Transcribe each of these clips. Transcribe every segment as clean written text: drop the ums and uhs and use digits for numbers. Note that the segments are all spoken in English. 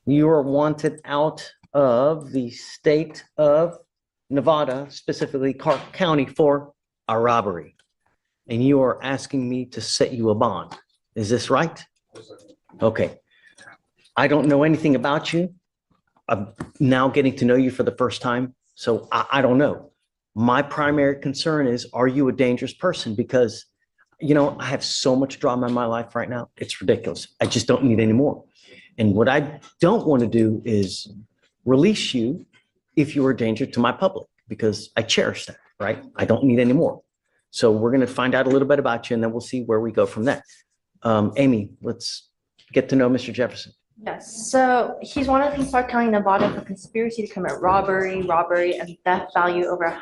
You are wanted out of the state of Nevada, specifically Clark County, for a robbery. And you are asking me to set you a bond. Is this right? Okay. I don't know anything about you. I'm now getting to know you for the first time. So I don't know. My primary concern is, are you a dangerous person? Because, I have so much drama in my life right now. It's ridiculous. I just don't need any more. And what I don't want to do is release you if you are a danger to my public, because I cherish that, right? I don't need any more. So we're going to find out a little bit about you, and then we'll see where we go from there. Amy, let's get to know Mr. Jefferson. Yes, so he's wanted in Clark County, Nevada for conspiracy to commit robbery, and theft value over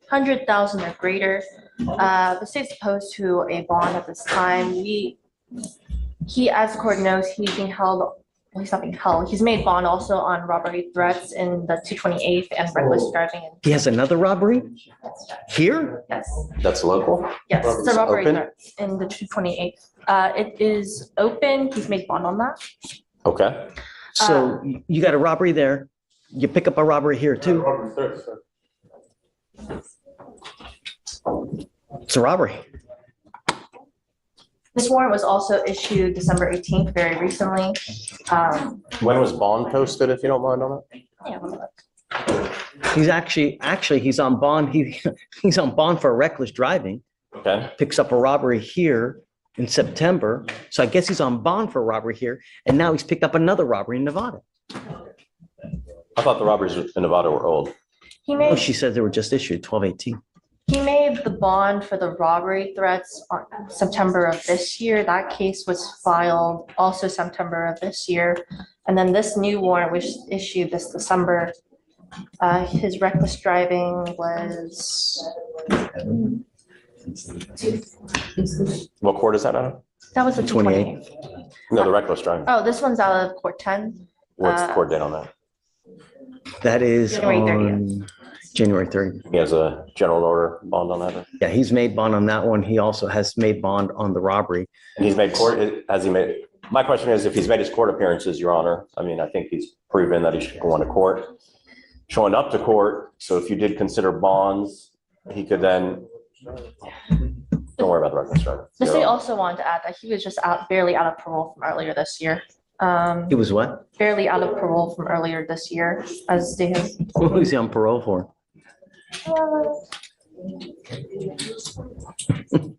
100,000 or greater. The state's opposed to a bond at this time. He, as the court knows, he's being held. Well, he's not being held. He's made bond also on robbery threats in the 228th and reckless driving. He has another robbery here? Yes. That's local? Yes, it's a robbery Open? threat in the 228th. It is open. He's made bond on that. Okay. So you got a robbery there. You pick up a robbery here too. It's a robbery. This warrant was also issued December 18th, very recently. When was bond posted, if you don't mind on it? Yeah, let me look. He's he's on bond. He's on bond for reckless driving. Okay. Picks up a robbery here in September. So I guess he's on bond for a robbery here. And now he's picked up another robbery in Nevada. I thought the robberies in Nevada were old. He Oh, made, she said they were just issued 12/18. he made the bond for the robbery threats on September of this year. That case was filed also September of this year. And then this new warrant was issued this December. His reckless driving was, What court is that out of? that was the 28th. 228th. No, the reckless driving. Oh, this one's out of court 10. What's the court date on that? That is January on January 30th. He has a general order bond on that. Yeah, he's made bond on that one. He also has made bond on the robbery. And he's made court, has he made, my question is, if he's made his court appearances, Your Honor, I mean, I think he's proven that he should go into court, showing up to court. So if you did consider bonds, he could then, don't worry about the reckless driving. The state also wanted to add that he was just barely out of parole from earlier this year. He was what? Barely out of parole from earlier this year, as they have. What was he on parole for?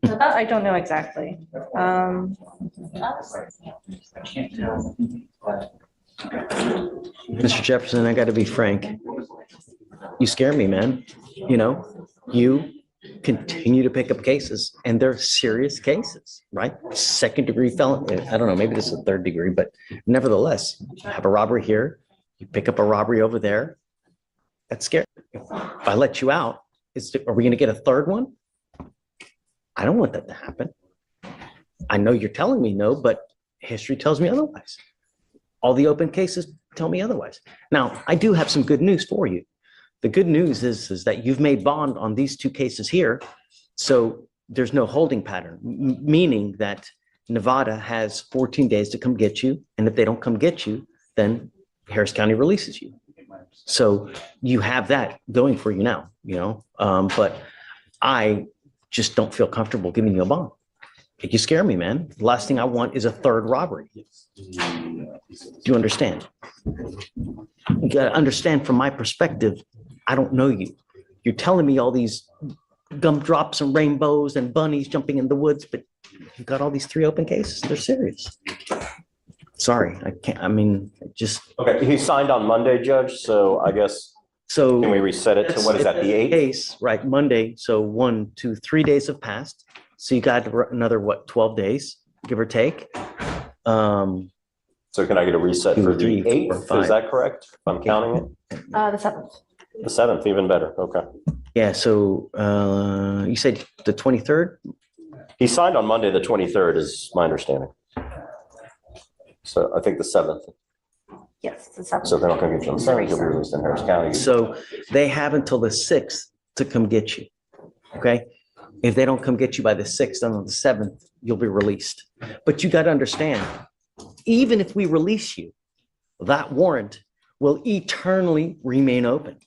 That I don't know exactly. Mr. Jefferson, I got to be frank. You scare me, man. You continue to pick up cases, and they're serious cases, right? Second-degree felony. I don't know, maybe this is a third degree, but nevertheless, you have a robbery here, you pick up a robbery over there. That's scary. If I let you out, are we going to get a third one? I don't want that to happen. I know you're telling me no, but history tells me otherwise. All the open cases tell me otherwise. Now, I do have some good news for you. The good news is that you've made bond on these two cases here. So there's no holding pattern, meaning that Nevada has 14 days to come get you. And if they don't come get you, then Harris County releases you. So you have that going for you now, but I just don't feel comfortable giving you a bond. You scare me, man. The last thing I want is a third robbery. Do you understand? You got to understand from my perspective, I don't know you. You're telling me all these gumdrops and rainbows and bunnies jumping in the woods, but you've got all these 3 open cases. They're serious. Sorry, I can't, just. Okay, he signed on Monday, Judge, so I guess, So. can we reset it to, what is that, the 8th? Case, right, Monday. So 1, 2, 3 days have passed. So you got another, 12 days, give or take. So can I get a reset for the 3, 4, 8th? 5. Is that correct? If I'm counting it? The 7th. The 7th, even better. Okay. Yeah, so you said the 23rd? He signed on Monday, the 23rd is my understanding. So I think the 7th. Yes, the 7th. So if they're not going to get you on the 7th, he'll be released in Harris County. So they have until the 6th to come get you, okay? If they don't come get you by the 6th, then on the 7th, you'll be released. But you got to understand, even if we release you, that warrant will eternally remain open.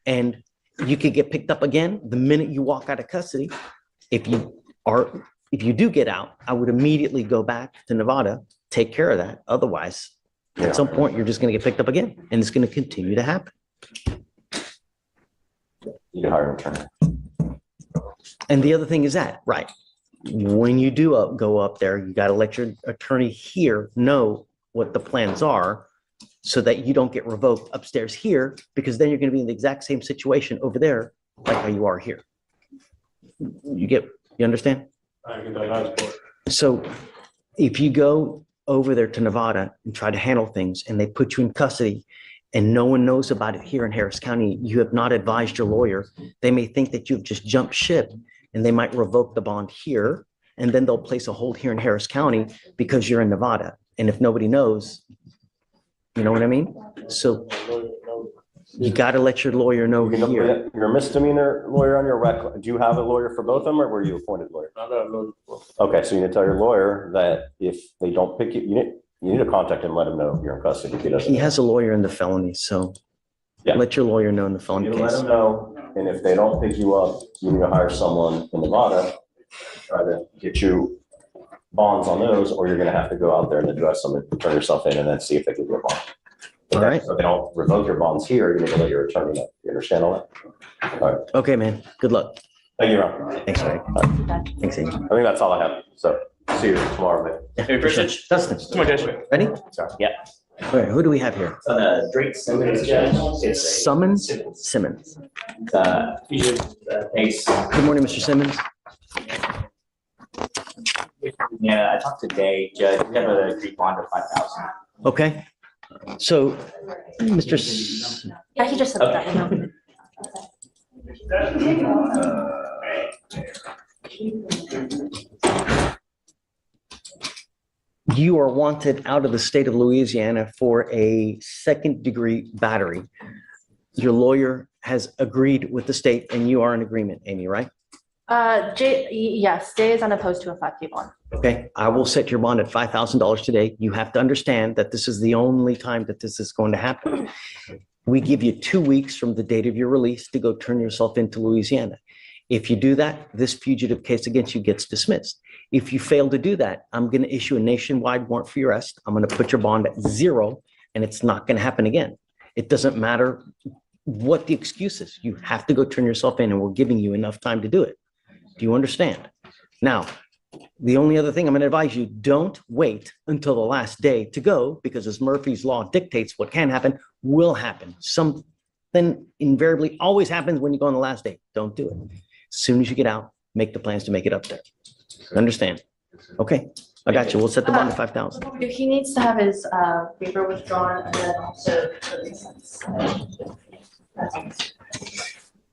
And you could get picked up again the minute you walk out of custody. If you do get out, I would immediately go back to Nevada, take care of that. Otherwise, at some point, you're just going to get picked up again, and it's going to continue to happen. You can hire an attorney. And the other thing is that, right, when you do go up there, you got to let your attorney here know what the plans are so that you don't get revoked upstairs here, because then you're going to be in the exact same situation over there like how you are here. You understand? So if you go over there to Nevada and try to handle things and they put you in custody and no one knows about it here in Harris County, you have not advised your lawyer, they may think that you've just jumped ship and they might revoke the bond here, and then they'll place a hold here in Harris County because you're in Nevada. And if nobody knows, you know what I mean? So you got to let your lawyer know here. You're a misdemeanor lawyer on your record. Do you have a lawyer for both of them, or were you appointed lawyer? Okay, so you need to tell your lawyer that if they don't pick you, you need to contact him, let him know you're in custody. He has a lawyer in the felony, so let your lawyer know in the felony case. Let him know, and if they don't pick you up, you need to hire someone in Nevada, try to get you bonds on those, or you're going to have to go out there and address them and turn yourself in and then see if they give you a bond. All right. So they don't revoke your bonds here, you need to let your attorney know. You understand all that? All right. Okay, man. Good luck. Thank you, Ron. Thanks, Ray. Thanks, Amy. I think that's all I have. So see you tomorrow, man. Yeah, for sure. Dustin, Come on, Judge. ready? Sorry. Yeah. All right, who do we have here? It's on Drake Simmons, Judge. It's Summons Simmons. fugitive case. Good morning, Mr. Simmons. Yeah, I talked to Day, Judge. We have a agreed bond of 5,000. Okay. So, Mr. Yeah, he just said that, you know. You are wanted out of the state of Louisiana for a second-degree battery. Your lawyer has agreed with the state, and you are in agreement, Amy, right? Yes, Jay is unopposed to a 5K bond. Okay, I will set your bond at $5,000 today. You have to understand that this is the only time that this is going to happen. We give you 2 weeks from the date of your release to go turn yourself into Louisiana. If you do that, this fugitive case against you gets dismissed. If you fail to do that, I'm going to issue a nationwide warrant for your arrest. I'm going to put your bond at 0, and it's not going to happen again. It doesn't matter what the excuse is. You have to go turn yourself in, and we're giving you enough time to do it. Do you understand? Now, the only other thing I'm going to advise you, don't wait until the last day to go, because as Murphy's Law dictates, what can happen will happen. Something invariably always happens when you go on the last day. Don't do it. As soon as you get out, make the plans to make it up there. Understand? Okay, I got you. We'll set the bond at 5,000. He needs to have his paper withdrawn and then also.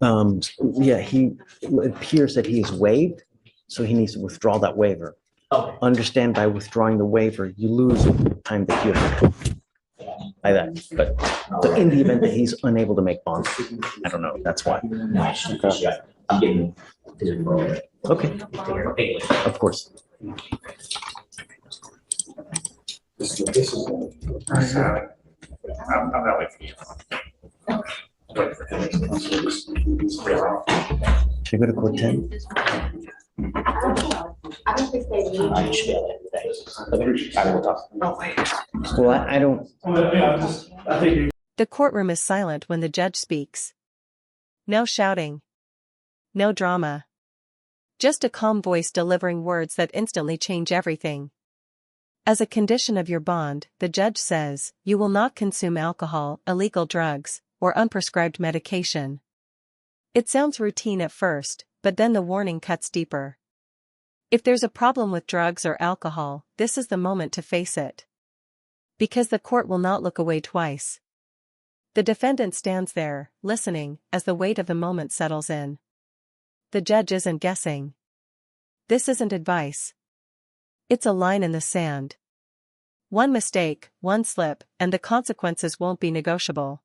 Yeah, it appears that he is waived, so he needs to withdraw that waiver. Okay. Understand, by withdrawing the waiver, you lose time that you have by that. But in the event that he's unable to make bonds, I don't know. That's why. I'm getting his referral. Okay, of course. I'm not waiting for you. Should I go to court 10? I don't think they need. I should be able to. Thanks. I will talk. Well, I don't. The courtroom is silent when the judge speaks. No shouting. No drama. Just a calm voice delivering words that instantly change everything. As a condition of your bond, the judge says, you will not consume alcohol, illegal drugs, or unprescribed medication. It sounds routine at first, but then the warning cuts deeper. If there's a problem with drugs or alcohol, this is the moment to face it. Because the court will not look away twice. The defendant stands there, listening, as the weight of the moment settles in. The judge isn't guessing. This isn't advice. It's a line in the sand. One mistake, one slip, and the consequences won't be negotiable.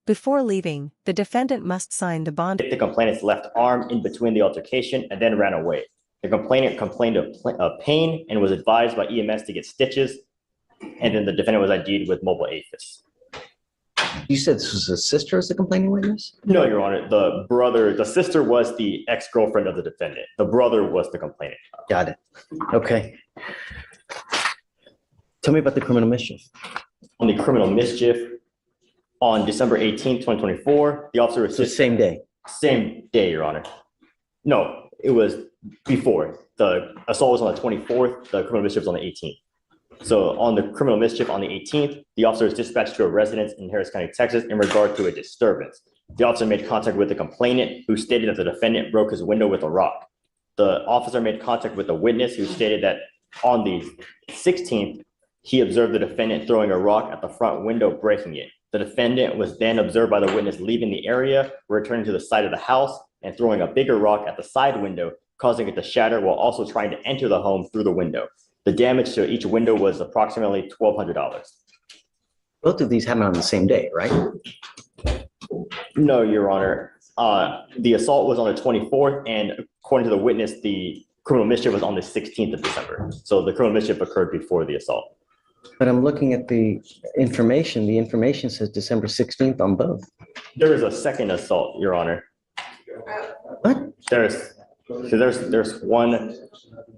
Before leaving, the defendant must sign the bond. The complainant's left arm in between the altercation and then ran away. The complainant complained of pain and was advised by EMS to get stitches. and then the defendant was ID'd with mobile AFIS. You said this was a sister as the complaining witness? No, Your Honor, the sister was the ex-girlfriend of the defendant. The brother was the complainant. Got it. Okay. Tell me about the criminal mischief. On the criminal mischief, on December 18th, 2024, the officer was So same day. same day, Your Honor. No, it was before. The assault was on the 24th, the criminal mischief was on the 18th. So on the criminal mischief on the 18th, the officer was dispatched to a residence in Harris County, Texas in regard to a disturbance. The officer made contact with the complainant, who stated that the defendant broke his window with a rock. The officer made contact with a witness who stated that on the 16th, he observed the defendant throwing a rock at the front window, breaking it. The defendant was then observed by the witness leaving the area, returning to the side of the house, and throwing a bigger rock at the side window, causing it to shatter while also trying to enter the home through the window. The damage to each window was approximately $1,200. Both of these happened on the same day, right? No, Your Honor. The assault was on the 24th, and according to the witness, the criminal mischief was on the 16th of December. So the criminal mischief occurred before the assault. But I'm looking at the information. The information says December 16th on both. There is a second assault, Your Honor. What? There's one.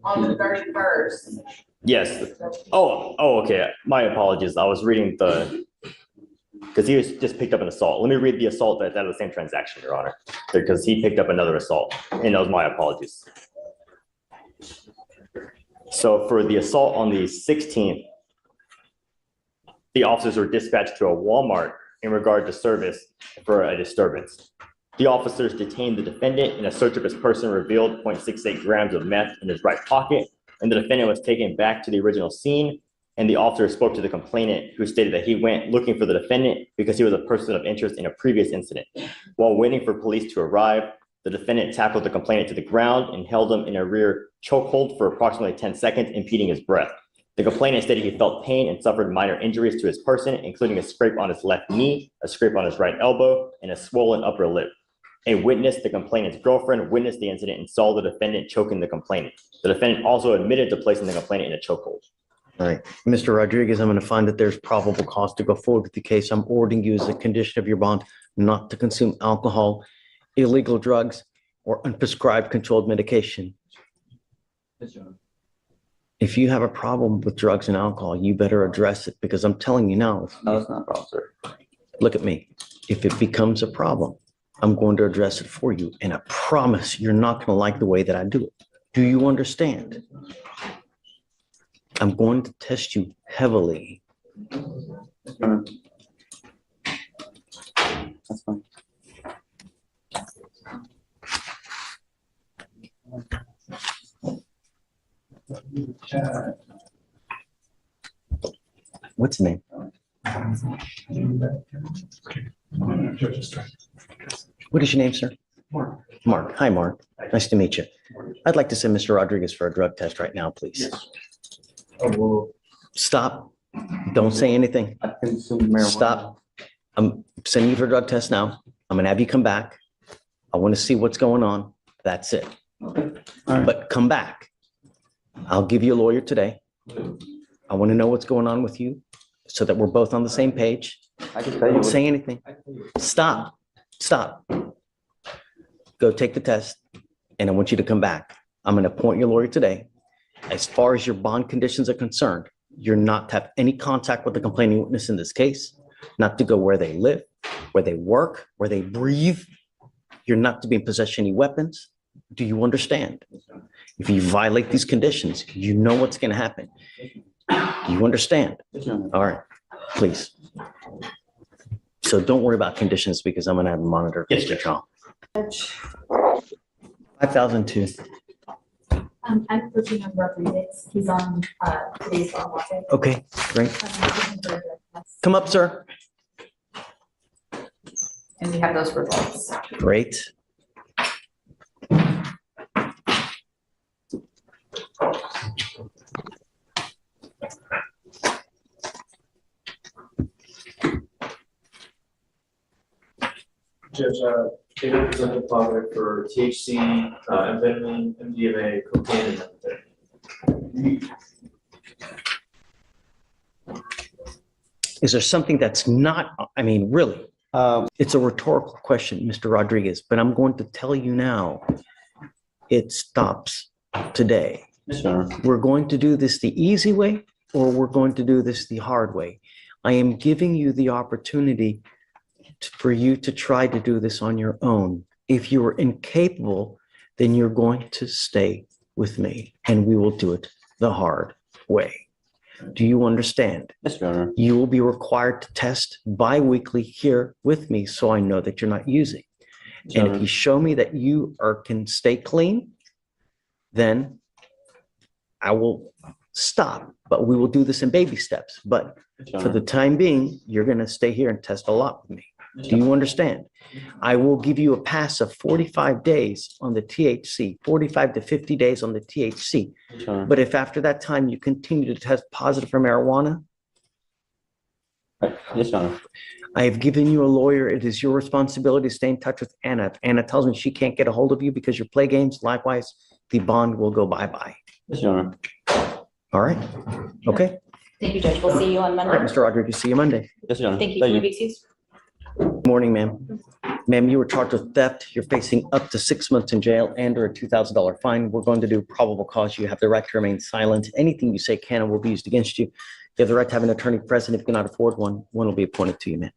On the 31st. Yes. Oh, okay. My apologies. I was reading because he was just picked up an assault. Let me read the assault that was the same transaction, Your Honor, because he picked up another assault, and that was my apologies. So for the assault on the 16th, the officers were dispatched to a Walmart in regard to service for a disturbance. The officers detained the defendant, and a search of his person revealed 0.68 grams of meth in his right pocket, and the defendant was taken back to the original scene, and the officer spoke to the complainant, who stated that he went looking for the defendant because he was a person of interest in a previous incident. While waiting for police to arrive, the defendant tackled the complainant to the ground and held him in a rear chokehold for approximately 10 seconds, impeding his breath. The complainant stated he felt pain and suffered minor injuries to his person, including a scrape on his left knee, a scrape on his right elbow, and a swollen upper lip. A witness, the complainant's girlfriend, witnessed the incident and saw the defendant choking the complainant. The defendant also admitted to placing the complainant in a chokehold. All right. Mr. Rodriguez, I'm going to find that there's probable cause to go forward with the case. I'm ordering you as a condition of your bond not to consume alcohol, illegal drugs, or unprescribed controlled medication. If you have a problem with drugs and alcohol, you better address it, because I'm telling you now. No, it's not a problem, sir. Look at me. If it becomes a problem, I'm going to address it for you. And I promise you're not going to like the way that I do it. Do you understand? I'm going to test you heavily. That's fine. What's the name? What is your name, sir? Mark. Mark. Hi, Mark. Nice to meet you. I'd like to send Mr. Rodriguez for a drug test right now, please. Stop. Don't say anything. I consumed marijuana. Stop. I'm sending you for a drug test now. I'm gonna have you come back. I want to see what's going on. That's it. Okay. All right. But come back. I'll give you a lawyer today. I want to know what's going on with you so that we're both on the same page. I can tell you. Don't say anything. Stop. Stop. Go take the test, and I want you to come back. I'm going to appoint your lawyer today. As far as your bond conditions are concerned, you're not to have any contact with the complaining witness in this case, not to go where they live, where they work, where they breathe. You're not to be in possession of any weapons. Do you understand? If you violate these conditions, you know what's going to happen. Do you understand? All right, please. So don't worry about conditions, because I'm going to have a monitor. Yes, Mr. Chong. 5,002. I'm coaching on Rodriguez. He's on today's law market. Okay, great. Come up, sir. And we have those results. Great. Judge, David presented father for THC, amphetamine, MDMA, cocaine, and methamphetamine. Is there something that's not, I mean, really? It's a rhetorical question, Mr. Rodriguez, but I'm going to tell you now, it stops today. Sure. We're going to do this the easy way, or we're going to do this the hard way. I am giving you the opportunity for you to try to do this on your own. If you are incapable, then you're going to stay with me and we will do it the hard way. Do you understand? Yes, Your Honor. You will be required to test bi-weekly here with me so I know that you're not using. And if you show me that you can stay clean, then I will stop. But we will do this in baby steps. But for the time being, you're going to stay here and test a lot with me. Do you understand? I will give you a pass of 45 days on the THC, 45 to 50 days on the THC. Sure. But if after that time you continue to test positive for marijuana, Yes, Your Honor. I have given you a lawyer. It is your responsibility to stay in touch with Anna. If Anna tells me she can't get a hold of you because you play games, likewise, the bond will go bye-bye. Yes, Your Honor. All right? Okay. Thank you, Judge. We'll see you on All right, Monday. Mr. Rodriguez, see you Monday. Yes, Your Honor. Thank you. Can we be excused? Morning, ma'am. Ma'am, you were charged with theft. You're facing up to 6 months in jail and or a $2,000 fine. We're going to do probable cause. You have the right to remain silent. Anything you say can and will be used against you. You have the right to have an attorney present. If you cannot afford one, one will be appointed to you, ma'am.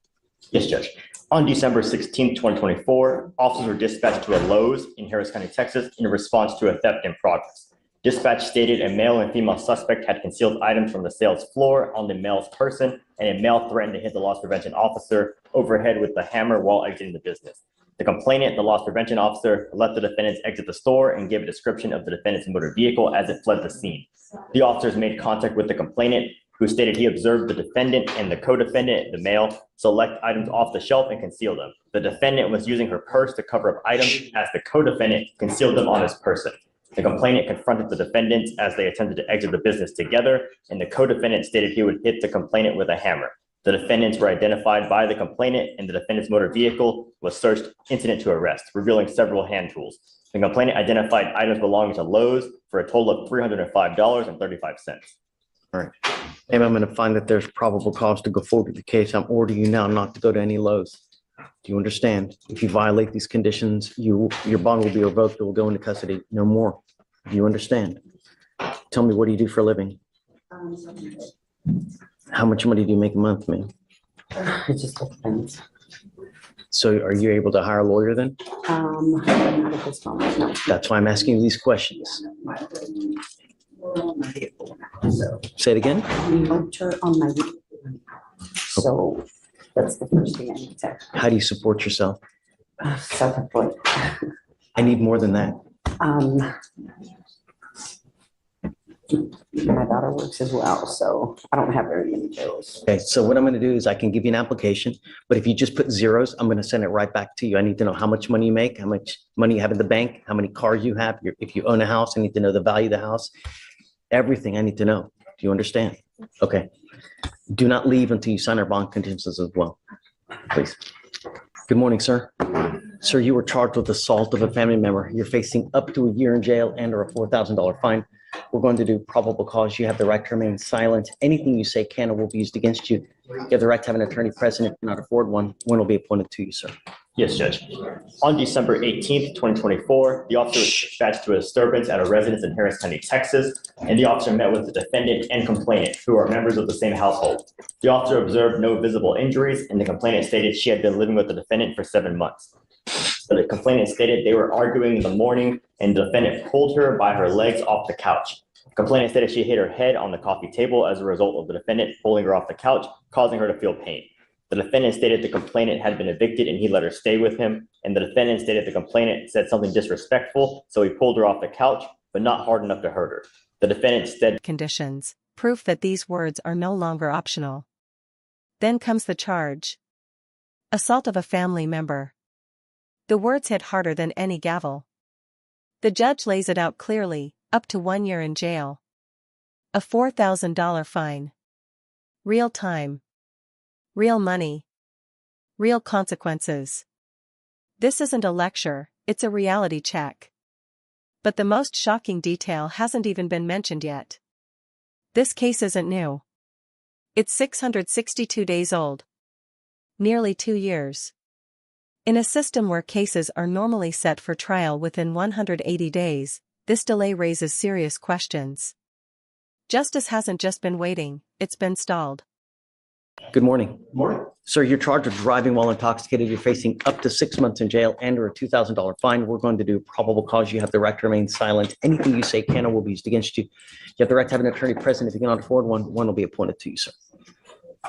Yes, Judge. On December 16, 2024, officers were dispatched to a Lowe's in Harris County, Texas, in response to a theft in progress. Dispatch stated a male and female suspect had concealed items from the sales floor on the male's person, and a male threatened to hit the loss prevention officer overhead with a hammer while exiting the business. The complainant, the loss prevention officer, let the defendants exit the store and gave a description of the defendant's motor vehicle as it fled the scene. The officers made contact with the complainant, who stated he observed the defendant and the co-defendant, the male, select items off the shelf and conceal them. The defendant was using her purse to cover up items as the co-defendant concealed them on his person. The complainant confronted the defendants as they attempted to exit the business together, and the co-defendant stated he would hit the complainant with a hammer. The defendants were identified by the complainant, and the defendant's motor vehicle was searched incident to arrest, revealing several hand tools. The complainant identified items belonging to Lowe's for a total of $305.35. All right. And I'm going to find that there's probable cause to go forward with the case. I'm ordering you now not to go to any Lowe's. Do you understand? If you violate these conditions, your bond will be revoked. It will go into custody. No more. Do you understand? Tell me, what do you do for a living? How much money do you make a month, man? It just depends. So are you able to hire a lawyer then? Not at this moment, no. That's why I'm asking you these questions. So, Say it again. motor on my vehicle. So that's the first thing I need to, How do you support yourself? self-employed. I need more than that. My daughter works as well, so I don't have very many bills. Okay, so what I'm going to do is I can give you an application, but if you just put zeros, I'm going to send it right back to you. I need to know how much money you make, how much money you have in the bank, how many cars you have. If you own a house, I need to know the value of the house. Everything I need to know. Do you understand? Okay. Do not leave until you sign our bond conditions as well, please. Good morning, sir. Sir, you were charged with assault of a family member. You're facing up to a year in jail and or a $4,000 fine. We're going to do probable cause. You have the right to remain silent. Anything you say can or will be used against you. You have the right to have an attorney present. If you cannot afford one, one will be appointed to you, sir. Yes, Judge. On December 18th, 2024, the officer was dispatched to a disturbance at a residence in Harris County, Texas, and the officer met with the defendant and complainant, who are members of the same household. The officer observed no visible injuries, and the complainant stated she had been living with the defendant for 7 months. So the complainant stated they were arguing in the morning, and the defendant pulled her by her legs off the couch. Complainant stated she hit her head on the coffee table as a result of the defendant pulling her off the couch, causing her to feel pain. The defendant stated the complainant had been evicted and he let her stay with him. And the defendant stated the complainant said something disrespectful, so he pulled her off the couch, but not hard enough to hurt her. The defendant said conditions, proof that these words are no longer optional. Then comes the charge. Assault of a family member. The words hit harder than any gavel. The judge lays it out clearly, up to 1 year in jail. A $4,000 fine. Real time. Real money. Real consequences. This isn't a lecture, it's a reality check. But the most shocking detail hasn't even been mentioned yet. This case isn't new. It's 662 days old. Nearly 2 years. In a system where cases are normally set for trial within 180 days, this delay raises serious questions. Justice hasn't just been waiting, it's been stalled. Good morning. Morning. Sir, you're charged with driving while intoxicated. You're facing up to 6 months in jail and or a $2,000 fine. We're going to do probable cause. You have the right to remain silent. Anything you say can or will be used against you. You have the right to have an attorney present. If you cannot afford one, one will be appointed to you, sir.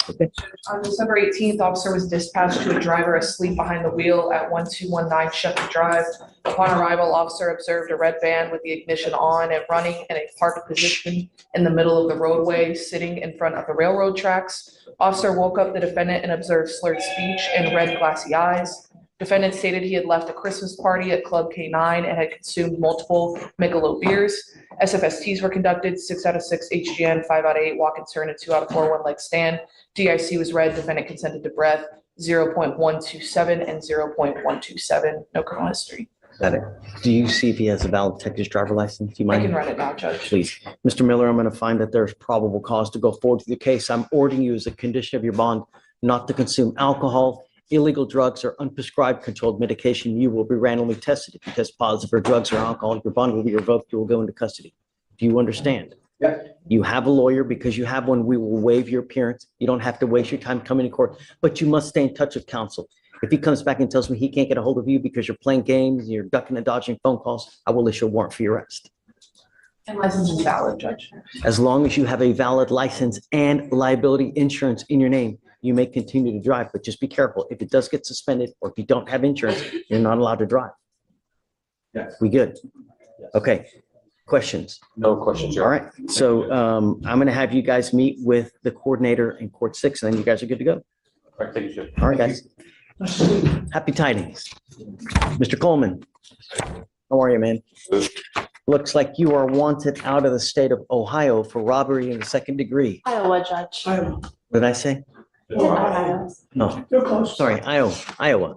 Okay. On December 18th, officer was dispatched to a driver asleep behind the wheel at 1219 Shepherd Drive. Upon arrival, officer observed a red van with the ignition on and running in a parked position in the middle of the roadway, sitting in front of the railroad tracks. Officer woke up the defendant and observed slurred speech and red glassy eyes. Defendant stated he had left a Christmas party at Club K9 and had consumed multiple Michelob beers. SFSTs were conducted, 6 out of 6 HGN, 5 out of 8 walk concern, and 2 out of 4 one-leg stand. DIC was read, defendant consented to breath, 0.127 and 0.127, no criminal history. Got it. Do you see if he has a valid Texas driver license? Do you I mind? can run it now, Judge. Please. Mr. Miller, I'm going to find that there's probable cause to go forward with the case. I'm ordering you as a condition of your bond not to consume alcohol, illegal drugs, or unprescribed controlled medication. You will be randomly tested. If you test positive for drugs or alcohol, your bond will be revoked. You will go into custody. Do you understand? Yeah. You have a lawyer. Because you have one, we will waive your appearance. You don't have to waste your time coming to court, but you must stay in touch with counsel. If he comes back and tells me he can't get a hold of you because you're playing games, you're ducking and dodging phone calls, I will issue a warrant for your arrest. And license is valid, Judge. As long as you have a valid license and liability insurance in your name, you may continue to drive, but just be careful. If it does get suspended or if you don't have insurance, you're not allowed to drive. Yes. We good? Okay. Questions? No questions, All Your right. So I'm going to have you guys meet with the coordinator in court 6, and then you guys are good to go. All right, thank you, Judge. All right, guys. Happy tidings. Mr. Coleman, how are you, man? Looks like you are wanted out of the state of Ohio for robbery in the 2nd degree. Iowa, Judge. What did I say? No, You're close. sorry, Iowa.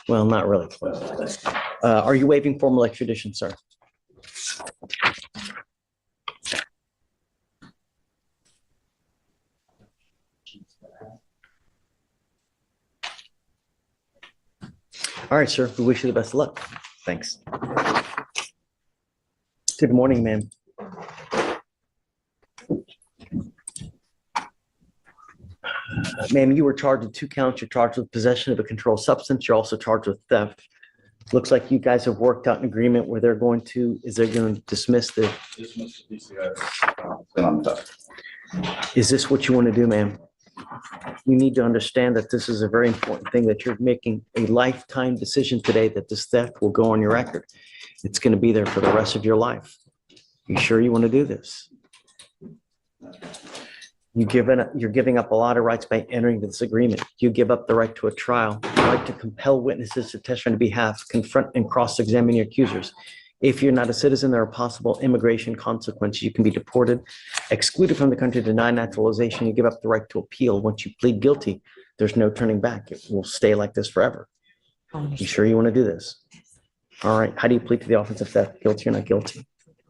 Well, not really close. Are you waiving formal extradition, sir? All right, sir. We wish you the best of luck. Thanks. Good morning, ma'am. Ma'am, you were charged with 2 counts. You're charged with possession of a controlled substance. You're also charged with theft. Looks like you guys have worked out an agreement where they're going to dismiss the, is this what you want to do, ma'am? You need to understand that this is a very important thing, that you're making a lifetime decision today that this theft will go on your record. It's going to be there for the rest of your life. You sure you want to do this? You're giving up a lot of rights by entering this agreement. You give up the right to a trial, the right to compel witnesses to testify on your behalf, confront and cross-examine your accusers. If you're not a citizen, there are possible immigration consequences. You can be deported, excluded from the country, denied naturalization. You give up the right to appeal. Once you plead guilty, there's no turning back. It will stay like this forever. You sure you want to do this? All right. How do you plead to the offense of theft? Guilty or not guilty?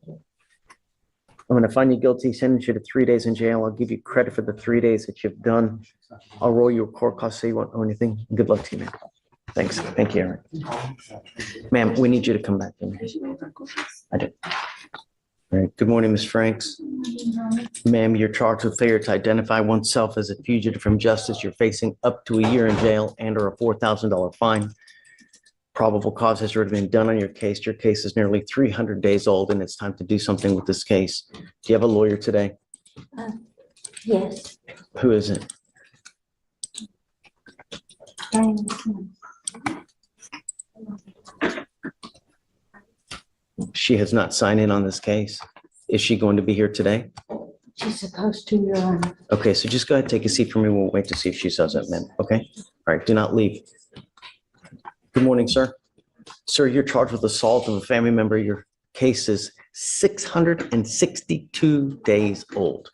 I'm going to find you guilty, sentence you to 3 days in jail. I'll give you credit for the 3 days that you've done. I'll roll your court costs so you won't owe anything. Good luck to you, man. Thanks. Thank you, Aaron. Ma'am, we need you to come back. I do. All right. Good morning, Ms. Franks. Ma'am, you're charged with failure to identify oneself as a fugitive from justice. You're facing up to a year in jail and or a $4,000 fine. Probable cause has already been done on your case. Your case is nearly 300 days old, and it's time to do something with this case. Do you have a lawyer today? Yes. Who is it? She has not signed in on this case. Is she going to be here today? She's supposed to, Your Honor. Okay, so just go ahead, take a seat for me. We'll wait to see if she says that, man. Okay? All right, do not leave. Good morning, sir. Sir, you're charged with assault of a family member. Your case is 662 days old.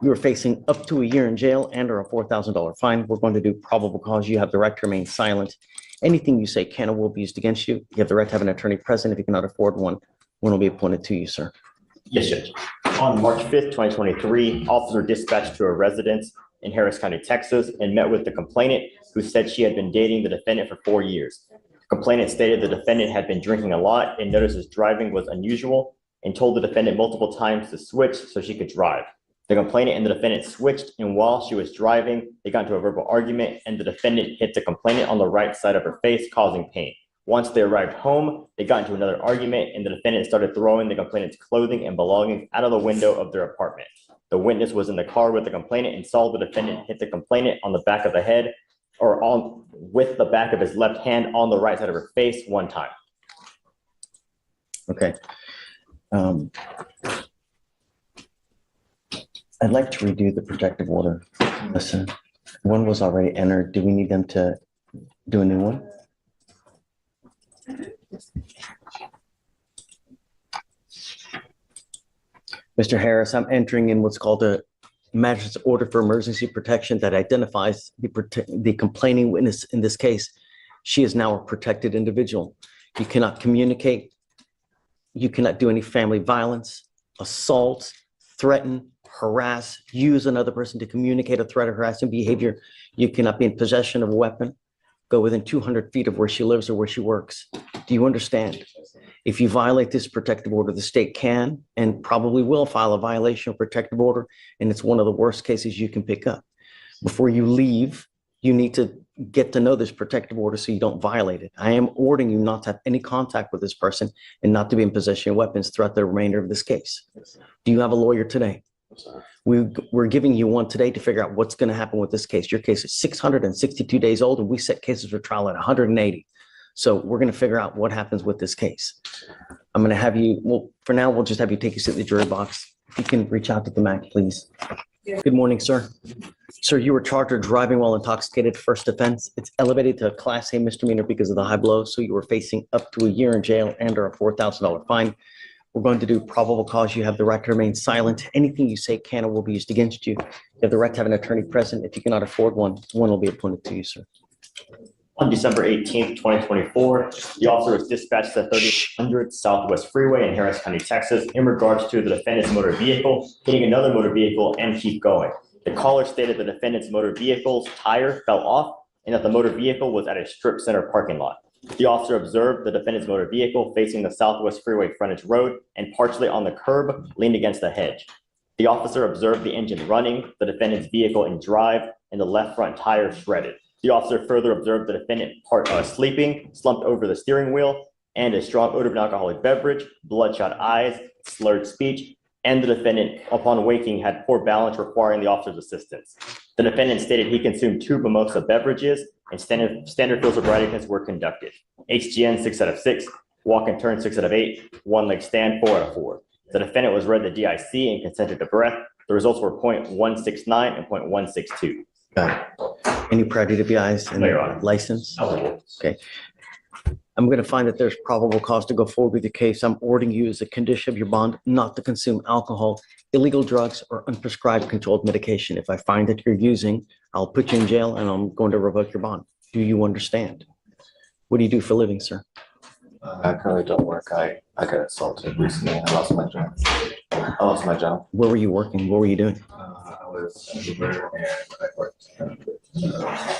You are facing up to a year in jail and or a $4,000 fine. We're going to do probable cause. You have the right to remain silent. Anything you say can or will be used against you. You have the right to have an attorney present. If you cannot afford one, one will be appointed to you, sir. Yes, Judge. On March 5th, 2023, officers were dispatched to a residence in Harris County, Texas, and met with the complainant, who said she had been dating the defendant for 4 years. The complainant stated the defendant had been drinking a lot and noticed his driving was unusual and told the defendant multiple times to switch so she could drive. The complainant and the defendant switched, and while she was driving, they got into a verbal argument, and the defendant hit the complainant on the right side of her face, causing pain. Once they arrived home, they got into another argument, and the defendant started throwing the complainant's clothing and belongings out of the window of their apartment. The witness was in the car with the complainant and saw the defendant hit the complainant on the back of the head, or on with the back of his left hand on the right side of her face 1 time. Okay. I'd like to redo the protective order. Listen, one was already entered. Do we need them to do a new one? Mr. Harris, I'm entering in what's called a magistrate's order for emergency protection that identifies the complaining witness in this case. She is now a protected individual. You cannot communicate. You cannot do any family violence, assault, threaten, harass, use another person to communicate a threat or harassing behavior. You cannot be in possession of a weapon, go within 200 feet of where she lives or where she works. Do you understand? If you violate this protective order, the state can and probably will file a violation of protective order, and it's one of the worst cases you can pick up. Before you leave, you need to get to know this protective order so you don't violate it. I am ordering you not to have any contact with this person and not to be in possession of weapons throughout the remainder of this case. Do you have a lawyer today? We're giving you one today to figure out what's going to happen with this case. Your case is 662 days old, and we set cases for trial at 180. So we're going to figure out what happens with this case. I'm going to have you, well, for now, we'll just have you take a seat in the jury box. If you can reach out to the MAC, please. Good morning, sir. Sir, you were charged with driving while intoxicated, first offense. It's elevated to a Class A misdemeanor because of the high blow, so you were facing up to a year in jail and or a $4,000 fine. We're going to do probable cause. You have the right to remain silent. Anything you say can or will be used against you. You have the right to have an attorney present. If you cannot afford one, one will be appointed to you, sir. On December 18th, 2024, the officer was dispatched to 3000 Southwest Freeway in Harris County, Texas, in regards to the defendant's motor vehicle hitting another motor vehicle and keep going. The caller stated the defendant's motor vehicle's tire fell off and that the motor vehicle was at a strip center parking lot. The officer observed the defendant's motor vehicle facing the Southwest Freeway frontage road and partially on the curb, leaned against a hedge. The officer observed the engine running, the defendant's vehicle in drive, and the left front tire shredded. The officer further observed the defendant sleeping, slumped over the steering wheel, and a strong odor of an alcoholic beverage, bloodshot eyes, slurred speech, and the defendant, upon waking, had poor balance requiring the officer's assistance. The defendant stated he consumed 2 mimosa beverages and standard field sobriety tests were conducted. HGN 6 out of 6, walk and turn 6 out of 8, one leg stand 4 out of 4. The defendant was read the DIC and consented to breath. The results were 0.169 and 0.162. Got it. Any prior DWIs in their license? Okay. I'm going to find that there's probable cause to go forward with the case. I'm ordering you as a condition of your bond not to consume alcohol, illegal drugs, or unprescribed controlled medication. If I find that you're using, I'll put you in jail and I'm going to revoke your bond. Do you understand? What do you do for a living, sir? I currently don't work. I got assaulted recently. I lost my job. Where were you working? What were you doing? I was a Uber and I worked at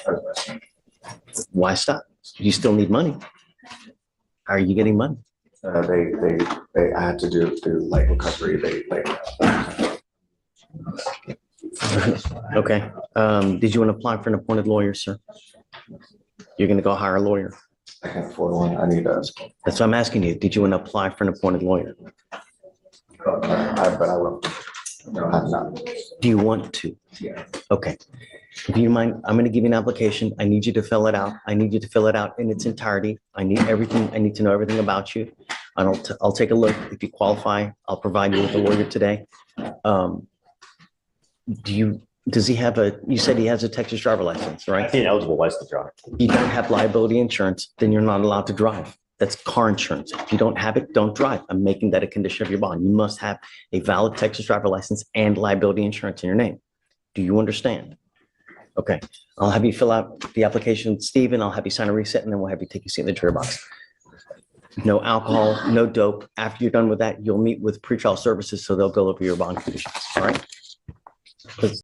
a restaurant. Why stop? You still need money. How are you getting money? I had to do light recovery. They laid me off. Okay. Did you want to apply for an appointed lawyer, sir? You're going to go hire a lawyer. I can't afford one. I need a. That's what I'm asking you. Did you want to apply for an appointed lawyer? But I will. No, I'm not. Do you want to? Yeah. Okay. If you mind, I'm going to give you an application. I need you to fill it out. I need you to fill it out in its entirety. I need everything. I need to know everything about you. I'll take a look. If you qualify, I'll provide you with a lawyer today. Does he have you said he has a Texas driver license, right? I see an eligible license, Your Honor. You don't have liability insurance, then you're not allowed to drive. That's car insurance. If you don't have it, don't drive. I'm making that a condition of your bond. You must have a valid Texas driver license and liability insurance in your name. Do you understand? Okay. I'll have you fill out the application, Stephen. I'll have you sign a reset, and then we'll have you take a seat in the jury box. No alcohol, no dope. After you're done with that, you'll meet with pretrial services, so they'll go over your bond conditions. All right?